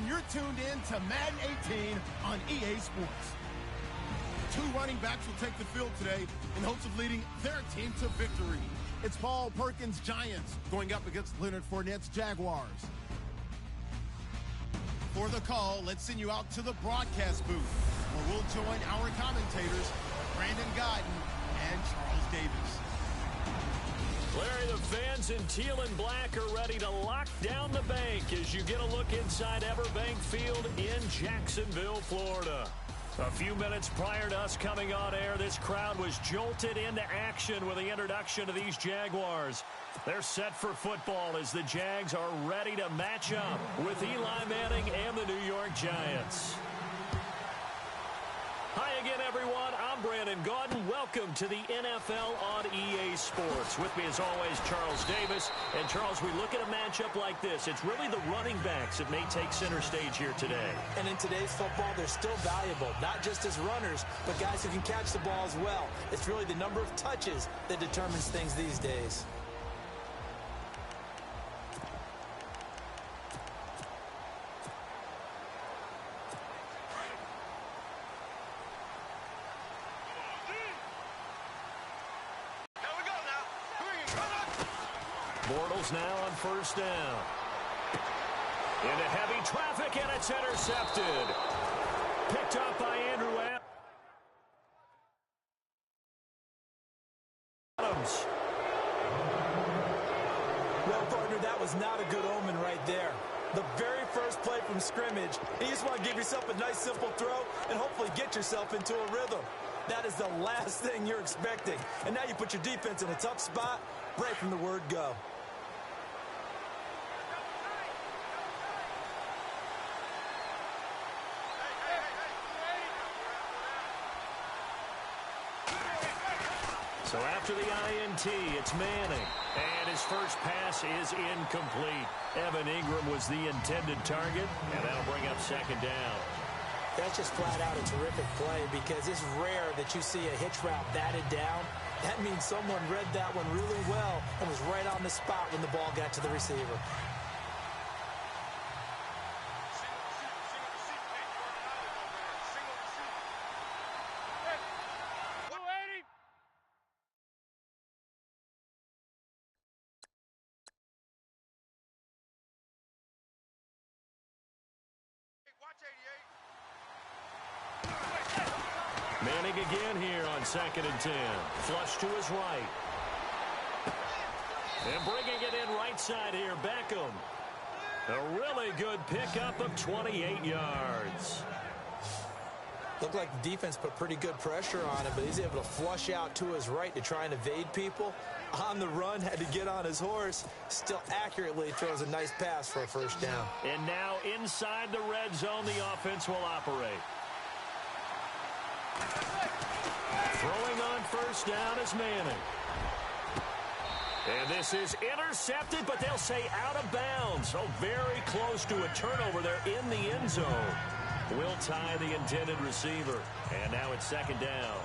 and you're tuned in to Madden 18 on EA Sports. Two running backs will take the field today in hopes of leading their team to victory. It's Paul Perkins' Giants going up against Leonard Fournette's Jaguars. For the call, let's send you out to the broadcast booth, where we'll join our commentators, Brandon Godden and Charles Davis. Larry, the fans in teal and black are ready to lock down the bank as you get a look inside Everbank Field in Jacksonville, Florida. A few minutes prior to us coming on air, this crowd was jolted into action with the introduction of these Jaguars. They're set for football as the Jags are ready to match up with Eli Manning and the New York Giants. Hi again, everyone. I'm Brandon Gaudin. Welcome to the NFL on EA Sports. With me, as always, Charles Davis. And, Charles, we look at a matchup like this. It's really the running backs that may take center stage here today. And in today's football, they're still valuable, not just as runners, but guys who can catch the ball as well. It's really the number of touches that determines things these days. Bortles now on first down. Into heavy traffic, and it's intercepted. Picked up by Andrew Adams. Well, partner, that was not a good omen right there. The very first play from scrimmage, you just want to give yourself a nice, simple throw and hopefully get yourself into a rhythm. That is the last thing you're expecting. And now you put your defense in a tough spot right from the word go. So after the INT, it's Manning. And his first pass is incomplete. Evan Ingram was the intended target, and that'll bring up second down. That's just flat out a terrific play because it's rare that you see a hitch route batted down. That means someone read that one really well and was right on the spot when the ball got to the receiver. Manning again here on 2nd and 10. Flush to his right. And bringing it in right side here, Beckham. A really good pickup of 28 yards. Looked like the defense put pretty good pressure on him, but he's able to flush out to his right to try and evade people. On the run, had to get on his horse. Still accurately throws a nice pass for a first down. And now inside the red zone, the offense will operate. Throwing on first down is Manning. And this is intercepted, but they'll say out of bounds. So very close to a turnover there in the end zone. Will tie the intended receiver. And now it's second down.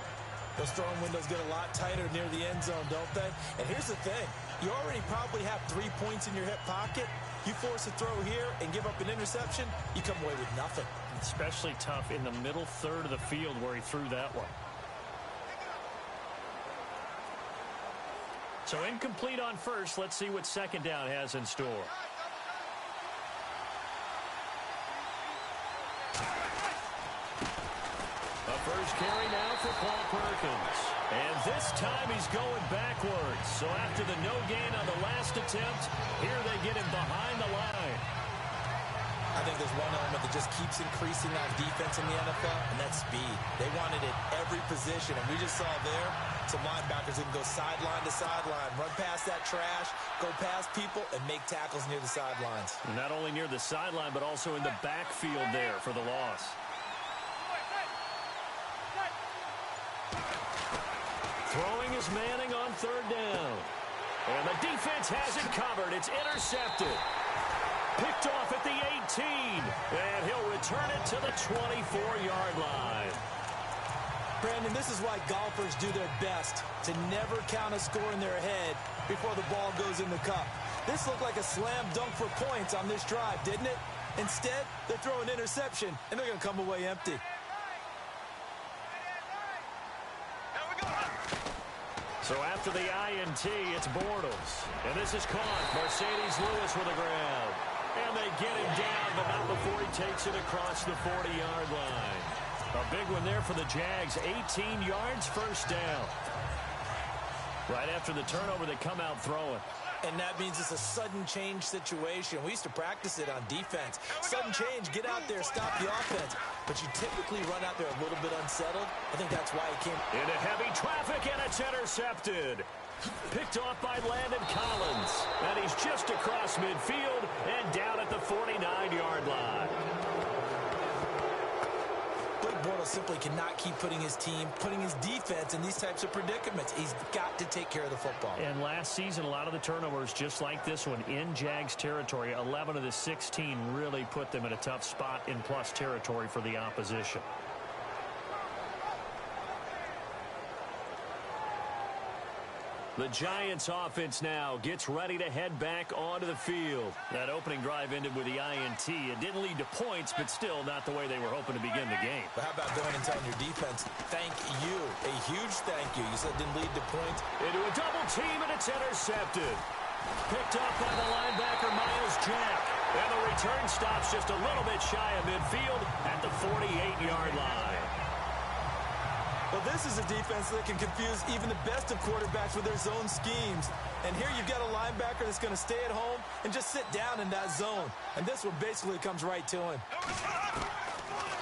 Those throwing windows get a lot tighter near the end zone, don't they? And here's the thing. You already probably have 3 points in your hip pocket. You force a throw here and give up an interception, you come away with nothing. Especially tough in the middle third of the field where he threw that one. So incomplete on first. Let's see what second down has in store. A first carry now for Paul Perkins. And this time he's going backwards. So after the no gain on the last attempt, here they get him behind the line. I think there's one element that just keeps increasing on defense in the NFL, and that's speed. They want it at every position, and we just saw there some linebackers who can go sideline to sideline, run past that trash, go past people, and make tackles near the sidelines. Not only near the sideline, but also in the backfield there for the loss. Throwing is Manning on third down. And the defense has it covered. It's intercepted. Picked off at the 18. And he'll return it to the 24-yard line. Brandon, this is why golfers do their best to never count a score in their head before the ball goes in the cup. This looked like a slam dunk for points on this drive, didn't it? Instead, they throw an interception, and they're going to come away empty. So after the INT, it's Bortles. And this is caught. Mercedes Lewis with a grab. And they get him down, but not before he takes it across the 40-yard line. A big one there for the Jags. 18 yards, first down. Right after the turnover, they come out throwing. And that means it's a sudden change situation. We used to practice it on defense. Sudden change, get out there, stop the offense. But you typically run out there a little bit unsettled. I think that's why he came into heavy traffic, and it's intercepted. Picked off by Landon Collins. And he's just across midfield and down at the 49-yard line. Bortles simply cannot keep putting his team, putting his defense in these types of predicaments. He's got to take care of the football. And last season, a lot of the turnovers, just like this one, in Jags territory, 11 of the 16 really put them in a tough spot in plus territory for the opposition. The Giants offense now gets ready to head back onto the field. That opening drive ended with the INT. It didn't lead to points, but still not the way they were hoping to begin the game. But how about going and telling your defense, thank you, a huge thank you. You said it didn't lead to points. Into a double team, and it's intercepted. Picked up by the linebacker, Miles Jack. And the return stops just a little bit shy of midfield at the 48-yard line. Well, this is a defense that can confuse even the best of quarterbacks with their zone schemes. And here you've got a linebacker that's going to stay at home and just sit down in that zone. And this one basically comes right to him.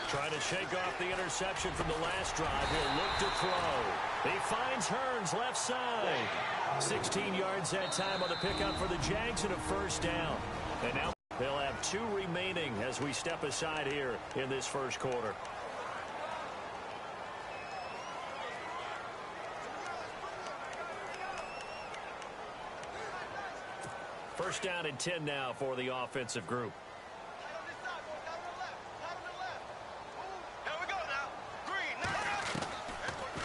Trying to shake off the interception from the last drive. He'll look to throw. He finds Hearns left side. 16 yards that time on the pickup for the Jags and a first down. And now they'll have 2 remaining as we step aside here in this first quarter. First down and 10 now for the offensive group.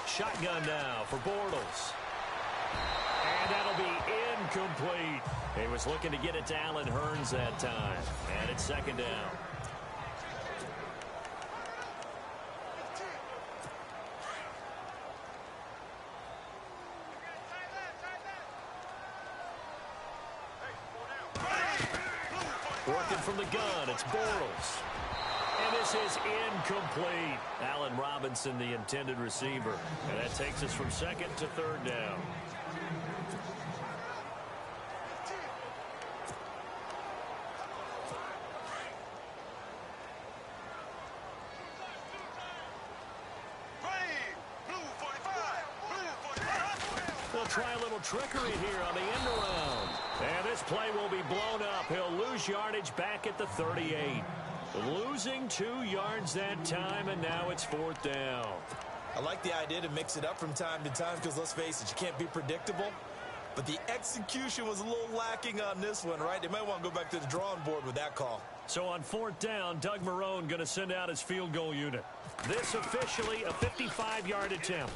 Shotgun now for Bortles. And that'll be incomplete. He was looking to get it to Allen Hearns that time. And it's second down. Working from the gun, it's Bortles. And this is incomplete. Allen Robinson, the intended receiver. And that takes us from second to third down. They'll try a little trickery here on the end around. And this play will be blown up. He'll lose yardage back at the 38. Losing 2 yards that time, and now it's fourth down. I like the idea to mix it up from time to time because, let's face it, you can't be predictable. But the execution was a little lacking on this one, right? They might want to go back to the drawing board with that call. So on fourth down, Doug Marrone going to send out his field goal unit. This officially a 55-yard attempt.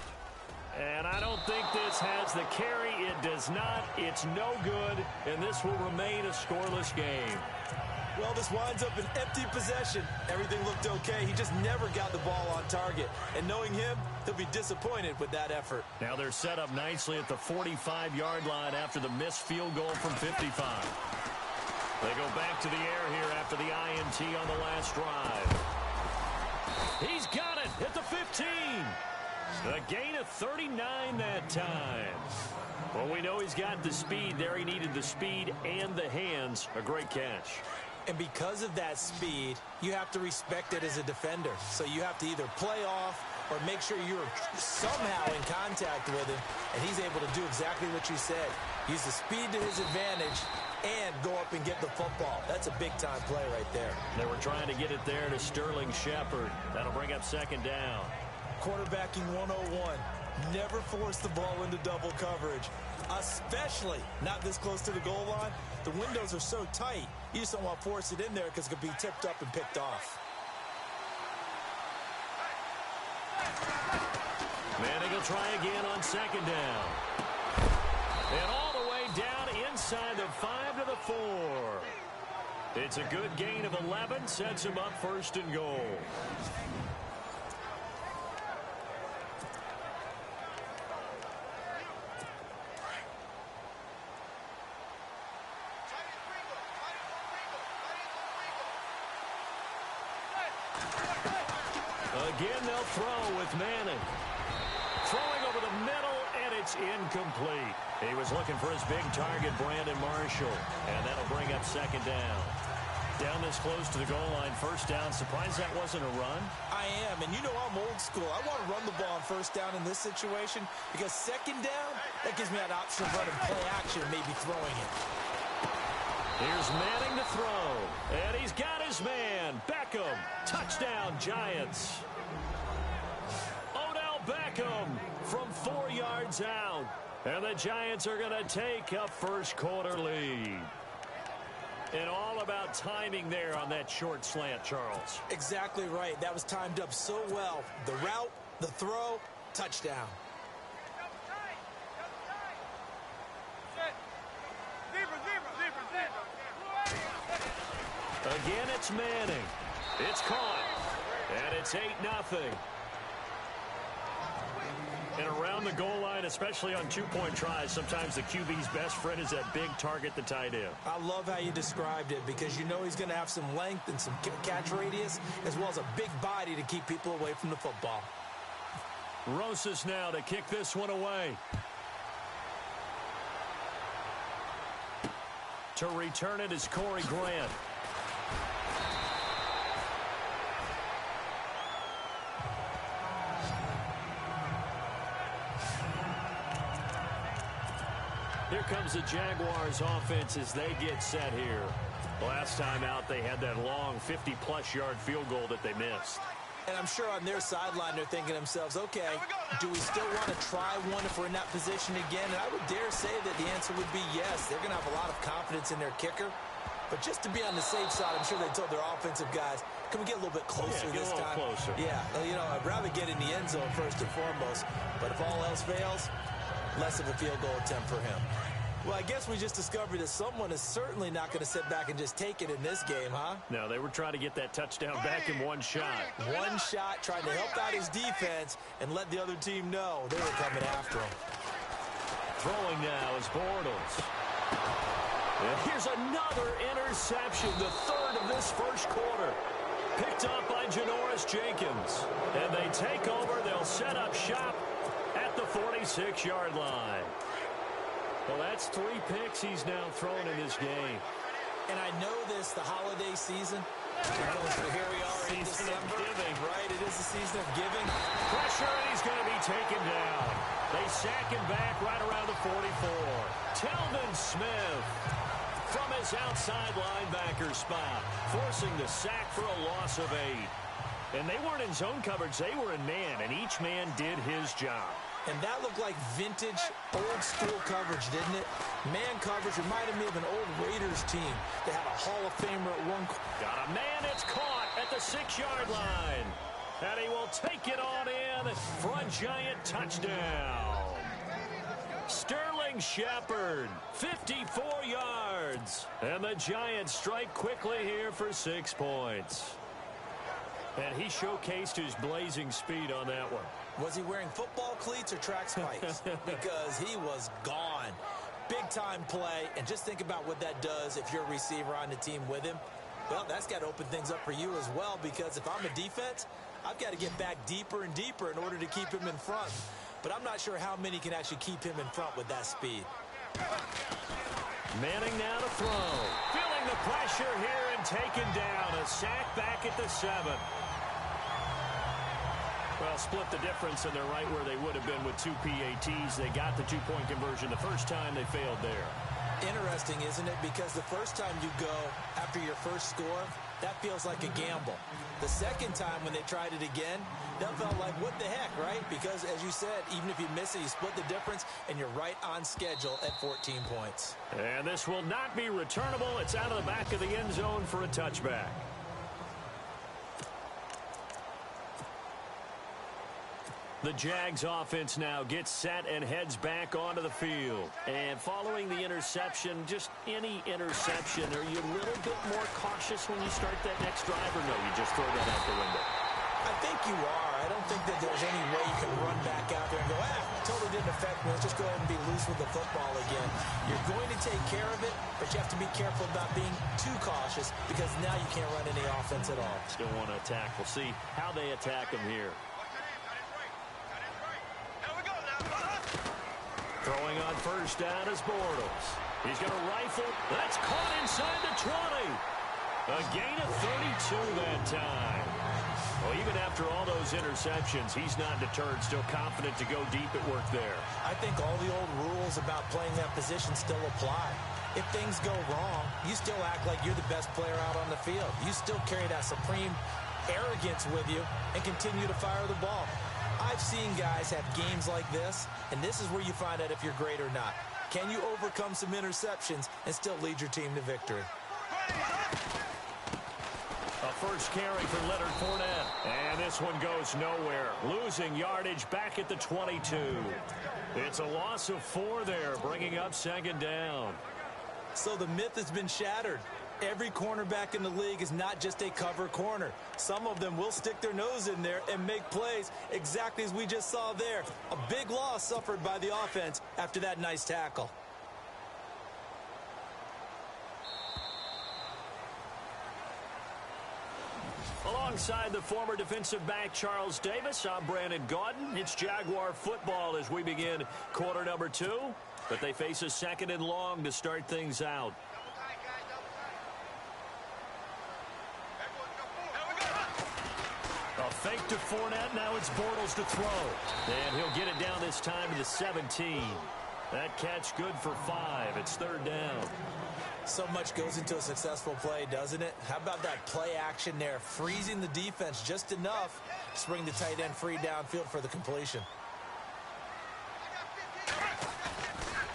And I don't think this has the carry. It does not. It's no good, and this will remain a scoreless game. Well, this winds up an empty possession. Everything looked okay. He just never got the ball on target. And knowing him, he'll be disappointed with that effort. Now they're set up nicely at the 45-yard line after the missed field goal from 55. They go back to the air here after the INT on the last drive. He's got it at the 15. A gain of 39 that time. Well, we know he's got the speed there. He needed the speed and the hands. A great catch. And because of that speed, you have to respect it as a defender. So you have to either play off or make sure you're somehow in contact with him, and he's able to do exactly what you said. Use the speed to his advantage and go up and get the football. That's a big-time play right there. They were trying to get it there to Sterling Shepard. That'll bring up second down. Quarterbacking 101. Never force the ball into double coverage, especially not this close to the goal line. The windows are so tight, you just don't want to force it in there because it could be tipped up and picked off. Manning will try again on second down. And all the way down inside the 5 to the 4. It's a good gain of 11, sets him up first and goal. Again, they'll throw with Manning. Throwing over the middle, and it's incomplete. He was looking for his big target, Brandon Marshall, and that'll bring up second down. Down this close to the goal line, first down. Surprised that wasn't a run? I am, and you know I'm old school. I want to run the ball on first down in this situation because second down, that gives me that option of running play action and maybe throwing it. Here's Manning to throw, and he's got his man, Beckham. Touchdown, Giants. Odell Beckham from 4 yards out, and the Giants are going to take a first-quarter lead. And all about timing there on that short slant, Charles. Exactly right. That was timed up so well. The route, the throw, touchdown. Again, it's Manning. It's caught. And it's 8-0. And around the goal line, especially on two-point tries, sometimes the QB's best friend is that big target, the tight end. I love how you described it because you know he's going to have some length and some catch radius as well as a big body to keep people away from the football. Rosas now to kick this one away. To return it is Corey Grant. Here comes the Jaguars offense as they get set here. Last time out, they had that long 50-plus yard field goal that they missed. And I'm sure on their sideline, they're thinking to themselves, okay, do we still want to try one if we're in that position again? And I would dare say that the answer would be yes. They're going to have a lot of confidence in their kicker. But just to be on the safe side, I'm sure they told their offensive guys, can we get a little bit closer this time? Closer. Yeah, you know, I'd rather get in the end zone first and foremost. But if all else fails, less of a field goal attempt for him. Well, I guess we just discovered that someone is certainly not going to sit back and just take it in this game, huh? No, they were trying to get that touchdown back in one shot. One shot, trying to help out his defense and let the other team know they were coming after him. Throwing now is Bortles. And here's another interception, the third of this first quarter. Picked up by Janoris Jenkins. And they take over. They'll set up shop at the 46-yard line. Well, that's 3 picks he's now thrown in this game. And I know this, the holiday season. Here we are in December. Right, it is the season of giving. Pressure, and he's going to be taken down. They sack him back right around the 44. Telvin Smith from his outside linebacker spot, forcing the sack for a loss of 8. And they weren't in zone coverage. They were in man, and each man did his job. And that looked like vintage, old-school coverage, didn't it? Man coverage reminded me of an old Raiders team that had a Hall of Famer at one. Got a man, it's caught at the 6-yard line. And he will take it on in for a Giant touchdown. Sterling Shepard, 54 yards. And the Giants strike quickly here for 6 points. And he showcased his blazing speed on that one. Was he wearing football cleats or track spikes? Because he was gone. Big-time play, and just think about what that does if you're a receiver on the team with him. Well, that's got to open things up for you as well, because if I'm a defense, I've got to get back deeper and deeper in order to keep him in front. But I'm not sure how many can actually keep him in front with that speed. Manning now to throw. Feeling the pressure here and taken down. A sack back at the 7. Well, split the difference, and they're right where they would have been with 2 PATs. They got the 2-point conversion the first time. They failed there. Interesting, isn't it? Because the first time you go after your first score, that feels like a gamble. The second time when they tried it again, that felt like, what the heck, right? Because, as you said, even if you miss it, you split the difference, and you're right on schedule at 14 points. And this will not be returnable. It's out of the back of the end zone for a touchback. The Jags offense now gets set and heads back onto the field. And following the interception, just any interception, are you a little bit more cautious when you start that next drive, or no, you just throw that out the window? I think you are. I don't think that there's any way you can run back out there and go, totally didn't affect me. Let's just go ahead and be loose with the football again. You're going to take care of it, but you have to be careful about being too cautious because now you can't run any offense at all. Still want to attack. We'll see how they attack him here. Throwing on first down is Bortles. He's going to rifle. That's caught inside the 20. A gain of 32 that time. Well, even after all those interceptions, he's not deterred, still confident to go deep at work there. I think all the old rules about playing that position still apply. If things go wrong, you still act like you're the best player out on the field. You still carry that supreme arrogance with you and continue to fire the ball. I've seen guys have games like this, and this is where you find out if you're great or not. Can you overcome some interceptions and still lead your team to victory? A first carry for Leonard Fournette. And this one goes nowhere. Losing yardage back at the 22. It's a loss of 4 there, bringing up second down. So the myth has been shattered. Every cornerback in the league is not just a cover corner. Some of them will stick their nose in there and make plays exactly as we just saw there. A big loss suffered by the offense after that nice tackle. Alongside the former defensive back Charles Davis, I'm Brandon Gaudin. It's Jaguar football as we begin quarter number 2. But they face a second and long to start things out. A fake to Fournette. Now it's Bortles to throw. And he'll get it down this time to the 17. That catch good for 5. It's third down. So much goes into a successful play, doesn't it? How about that play action there, freezing the defense just enough to bring the tight end free downfield for the completion.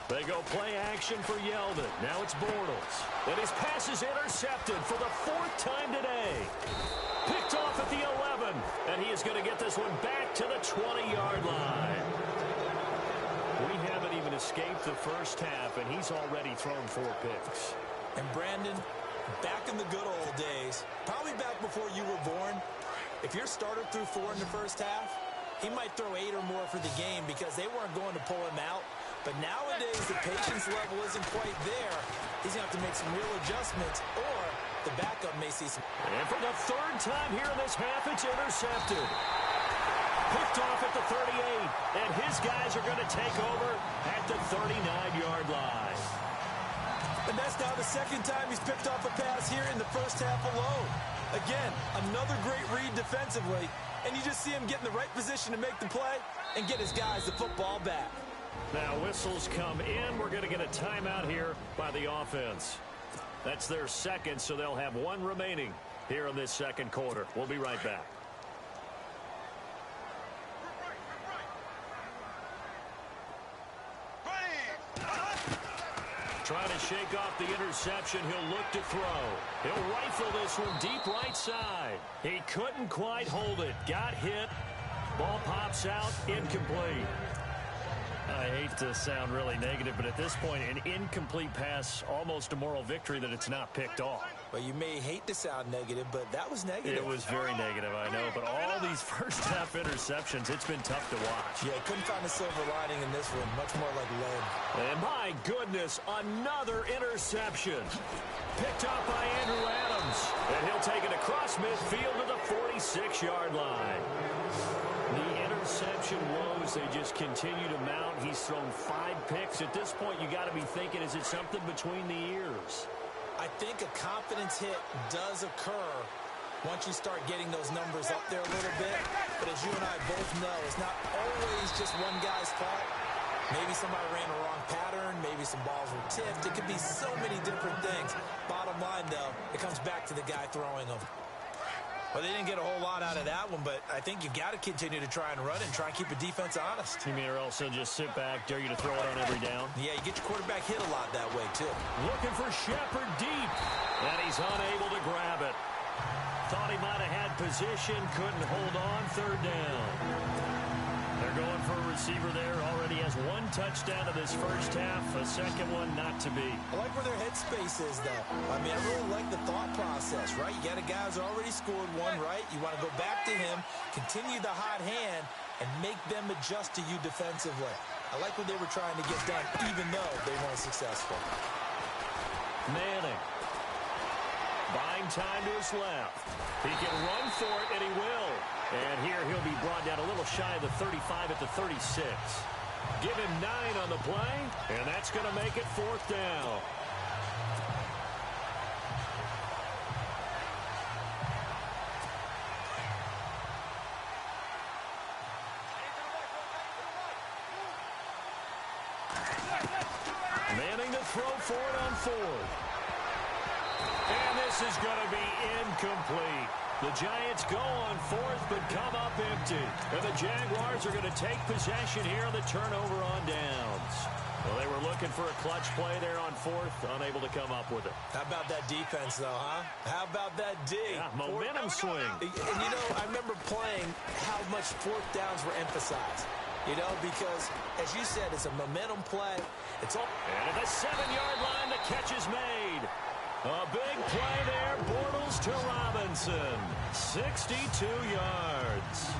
They go play action for Yeldon. Now it's Bortles. And his pass is intercepted for the 4th time today. Picked off at the 11. And he is going to get this one back to the 20-yard line. We haven't even escaped the first half, and he's already thrown 4 picks. And Brandon, back in the good old days, probably back before you were born, if your starter threw 4 in the first half, he might throw 8 or more for the game because they weren't going to pull him out. But nowadays, the patience level isn't quite there. He's going to have to make some real adjustments, or the backup may see some. And for the 3rd time here in this half, it's intercepted. Picked off at the 38, and his guys are going to take over at the 39-yard line. And that's now the 2nd time he's picked off a pass here in the first half alone. Again, another great read defensively, and you just see him get in the right position to make the play and get his guys the football back. Now whistles come in. We're going to get a timeout here by the offense. That's their 2nd, so they'll have 1 remaining here in this 2nd quarter. We'll be right back. Trying to shake off the interception. He'll look to throw. He'll rifle this one deep right side. He couldn't quite hold it. Got hit. Ball pops out. Incomplete. I hate to sound really negative, but at this point, an incomplete pass, almost a moral victory that it's not picked off. Well, you may hate to sound negative, but that was negative. It was very negative, I know. But all these first half interceptions, it's been tough to watch. Yeah, couldn't find a silver lining in this one. Much more like lead. And my goodness, another interception. Picked up by Andrew Adams. And he'll take it across midfield to the 46-yard line. The interception woes, they just continue to mount. He's thrown 5 picks. At this point, you got to be thinking, is it something between the ears? I think a confidence hit does occur once you start getting those numbers up there a little bit. But as you and I both know, it's not always just one guy's fault. Maybe somebody ran a wrong pattern. Maybe some balls were tipped. It could be so many different things. Bottom line, though, it comes back to the guy throwing them. Well, they didn't get a whole lot out of that one, but I think you've got to continue to try and run and try and keep the defense honest. You mean or else they'll just sit back, dare you to throw it on every down? Yeah, you get your quarterback hit a lot that way, too. Looking for Shepard deep, and he's unable to grab it. Thought he might have had position, couldn't hold on, 3rd down. receiver there already has one touchdown in this first half, a second one not to be. I like where their headspace is, though. I mean, I really like the thought process, right? You got a guy who's already scored one, right? You want to go back to him, continue the hot hand, and make them adjust to you defensively. I like what they were trying to get done, even though they weren't successful. Manning. Buying time to his left. He can run for it, and he will. And here he'll be brought down a little shy of the 35 at the 36. Give him 9 on the play, and that's going to make it 4th down. Manning to throw for it on 4th. And this is going to be incomplete. The Giants go on 4th, but come up empty. And the Jaguars are going to take possession here on the turnover on downs. Well, they were looking for a clutch play there on 4th, unable to come up with it. How about that defense, though, huh? How about that D? Yeah, momentum swing. And, you know, I remember playing how much 4th downs were emphasized. You know, because, as you said, it's a momentum play. It's all. And at the 7-yard line, the catch is made. A big play there, Bortles to Robinson. 62 yards.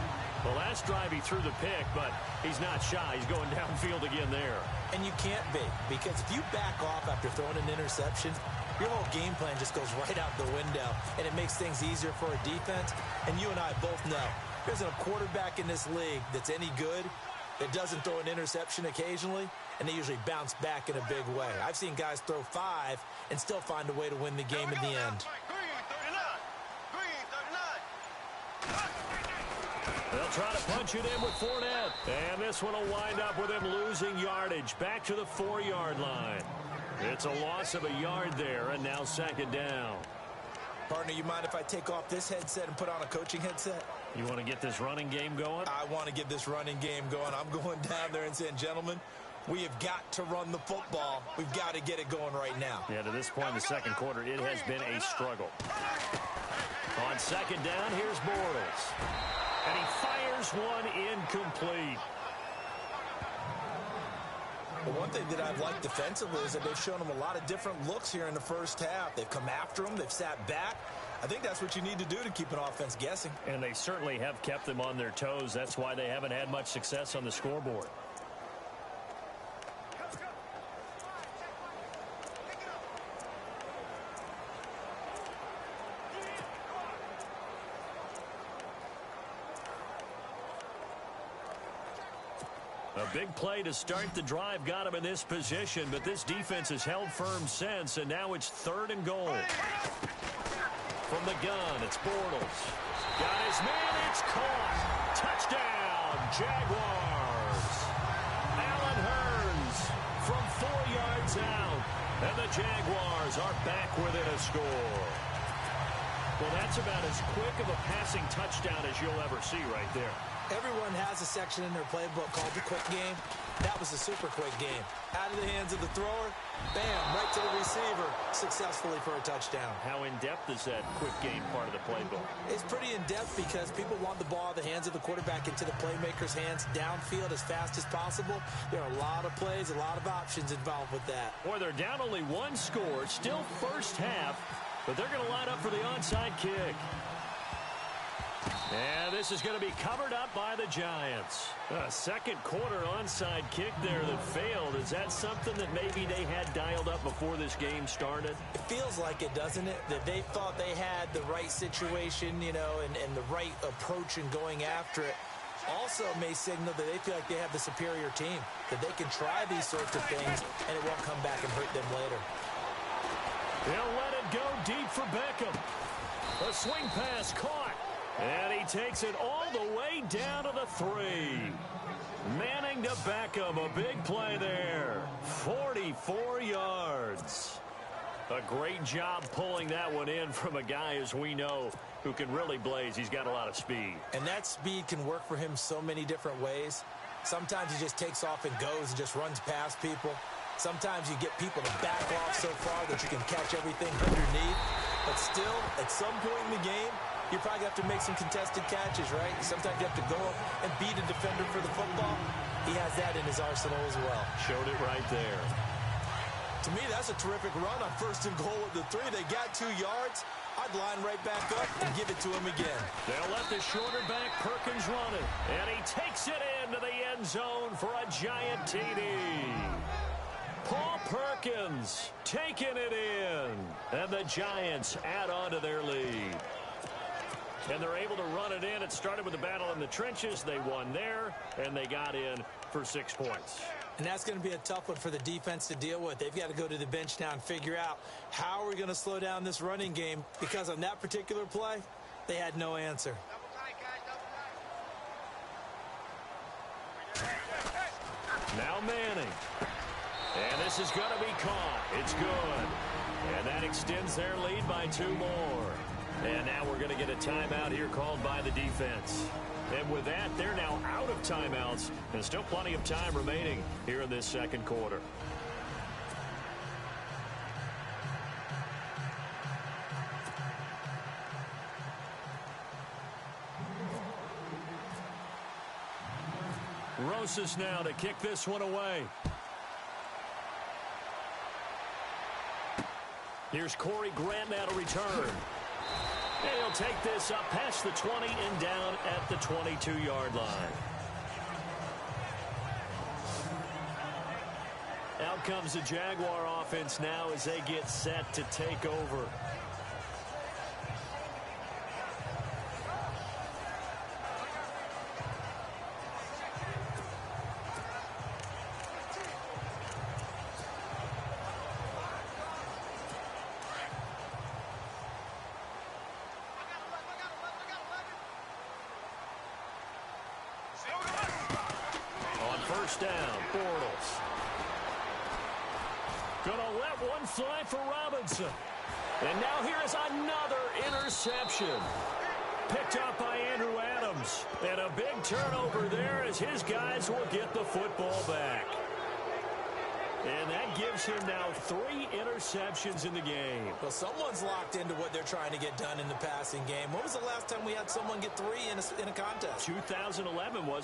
The last drive he threw the pick, but he's not shy. He's going downfield again there. And you can't be, because if you back off after throwing an interception, your whole game plan just goes right out the window, and it makes things easier for a defense. And you and I both know, there isn't a quarterback in this league that's any good that doesn't throw an interception occasionally, and they usually bounce back in a big way. I've seen guys throw 5 and still find a way to win the game in the end. They'll try to punch it in with Fournette. And this one will wind up with him losing yardage back to the 4-yard line. It's a loss of a yard there, and now 2nd down. Partner, you mind if I take off this headset and put on a coaching headset? You want to get this running game going? I want to get this running game going. I'm going down there and saying, gentlemen, we have got to run the football. We've got to get it going right now. Yeah, to this point in the second quarter, it has been a struggle. On 2nd down, here's Bortles. And he fires one incomplete. Well, one thing that I've liked defensively is that they've shown them a lot of different looks here in the first half. They've come after them. They've sat back. I think that's what you need to do to keep an offense guessing. And they certainly have kept them on their toes. That's why they haven't had much success on the scoreboard. A big play to start the drive got him in this position, but this defense has held firm since, and now it's 3rd and goal. From the gun, it's Bortles. Got his man, it's caught. Touchdown, Jaguars. Allen Hurns from 4 yards out, and the Jaguars are back within a score. Well, that's about as quick of a passing touchdown as you'll ever see right there. Everyone has a section in their playbook called the quick game. That was a super quick game. Out of the hands of the thrower, bam, right to the receiver, successfully for a touchdown. How in-depth is that quick game part of the playbook? It's pretty in-depth because people want the ball out of the hands of the quarterback into the playmaker's hands downfield as fast as possible. There are a lot of plays, a lot of options involved with that. Boy, they're down only 1 score, still first half, but they're going to line up for the onside kick. And this is going to be covered up by the Giants. A second quarter onside kick there that failed. Is that something that maybe they had dialed up before this game started? It feels like it, doesn't it? That they thought they had the right situation, you know, and the right approach in going after it. Also may signal that they feel like they have the superior team, that they can try these sorts of things, and it won't come back and hurt them later. They'll let it go deep for Beckham. A swing pass caught. And he takes it all the way down to the 3. Manning to Beckham, a big play there. 44 yards. A great job pulling that one in from a guy, as we know, who can really blaze. He's got a lot of speed. And that speed can work for him so many different ways. Sometimes he just takes off and goes and just runs past people. Sometimes you get people to back off so far that you can catch everything underneath. But still, at some point in the game, you probably have to make some contested catches, right? Sometimes you have to go up and beat a defender for the football. he has that in his arsenal as well. Showed it right there. To me, that's a terrific run on 1st and goal at the 3. They got 2 yards. I'd line right back up and give it to him again. They'll let the shorter back Perkins run it. And he takes it into the end zone for a giant TD. Paul Perkins taking it in. And the Giants add on to their lead. And they're able to run it in. It started with a battle in the trenches. They won there, and they got in for 6 points. And that's going to be a tough one for the defense to deal with. They've got to go to the bench now and figure out how are we going to slow down this running game, because on that particular play, they had no answer. Now Manning. And this is going to be caught. It's good. And that extends their lead by 2 more. And now we're going to get a timeout here called by the defense. And with that, they're now out of timeouts. And still plenty of time remaining here in this second quarter. Rosas now to kick this one away. Here's Corey Grant now to return. And he'll take this up past the 20 and down at the 22-yard line. Out comes the Jaguar offense now as they get set to take over. First down, Bortles. Gonna let one fly for Robinson. And now here is another interception. Picked up by Andrew Adams. And a big turnover there as his guys will get the football back. And that gives him now 3 interceptions in the game. Well, someone's locked into what they're trying to get done in the passing game. When was the last time we had someone get 3 in a contest? 2011 was